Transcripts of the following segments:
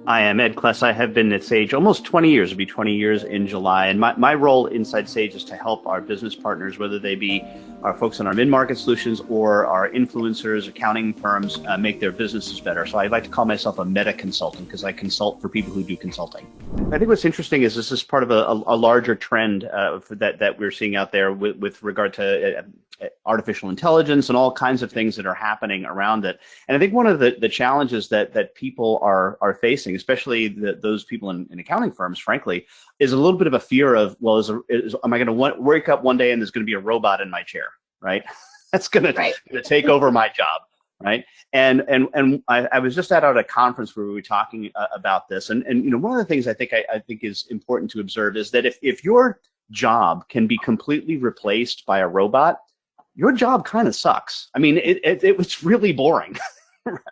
I am Ed Kless. I have been at Sage almost 20 years. It'll be 20 years in July. And my role inside Sage is to help our business partners, whether they be our folks in our mid-market solutions or our influencers, accounting firms, make their businesses better. So I like to call myself a meta consultant because I consult for people who do consulting. I think what's interesting is this is part of a larger trend that we're seeing out there with regard to artificial intelligence and all kinds of things that are happening around it. And I think one of the challenges that people are facing, especially those people in accounting firms, frankly, is a little bit of a fear of, well, am I going to wake up one day and there's going to be a robot in my chair, right? That's going to take over my job, right? And I was just at a conference where we were talking about this, and you know, one of the things I think is important to observe is that if your job can be completely replaced by a robot, your job kind of sucks. I mean, it was really boring.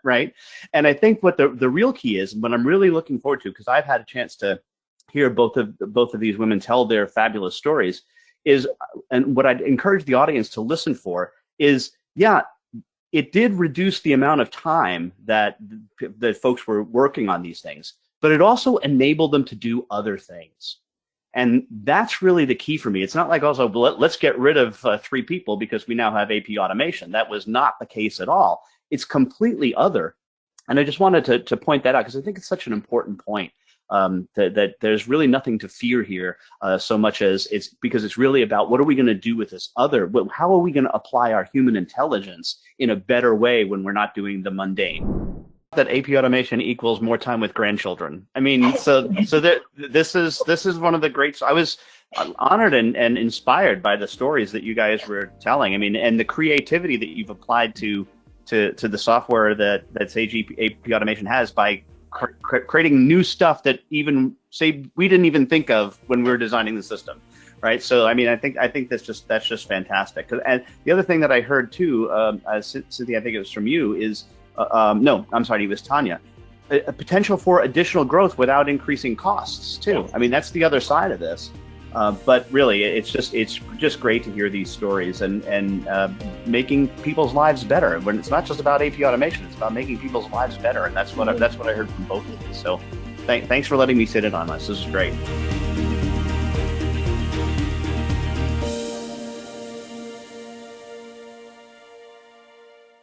Right. And I think what the real key is, and what I'm really looking forward to, because I've had a chance to hear both of these women tell their fabulous stories, is, and what I'd encourage the audience to listen for is, yeah, it did reduce the amount of time that folks were working on these things, but it also enabled them to do other things. And that's really the key for me. It's not like also, let's get rid of 3 people because we now have AP automation. That was not the case at all. It's completely other. And I just wanted to point that out because I think it's such an important point, that there's really nothing to fear here so much as it's because it's really about what are we going to do with this other? How are we going to apply our human intelligence in a better way when we're not doing the mundane? That AP automation equals more time with grandchildren. I mean, so that this is one of the great. I was honored and inspired by the stories that you guys were telling. I mean, and the creativity that you've applied to the software that Sage AP automation has by creating new stuff that even we didn't even think of when we were designing the system, right? So I mean, I think that's just fantastic. And the other thing that I heard too, Cynthia, I think it was from you, is. No, I'm sorry, it was Tanya. A potential for additional growth without increasing costs too. I mean, that's the other side of this. But really, it's just great to hear these stories and making people's lives better. When it's not just about AP automation, it's about making people's lives better, and that's what I heard from both of you. So, thanks for letting me sit in on this. This is great.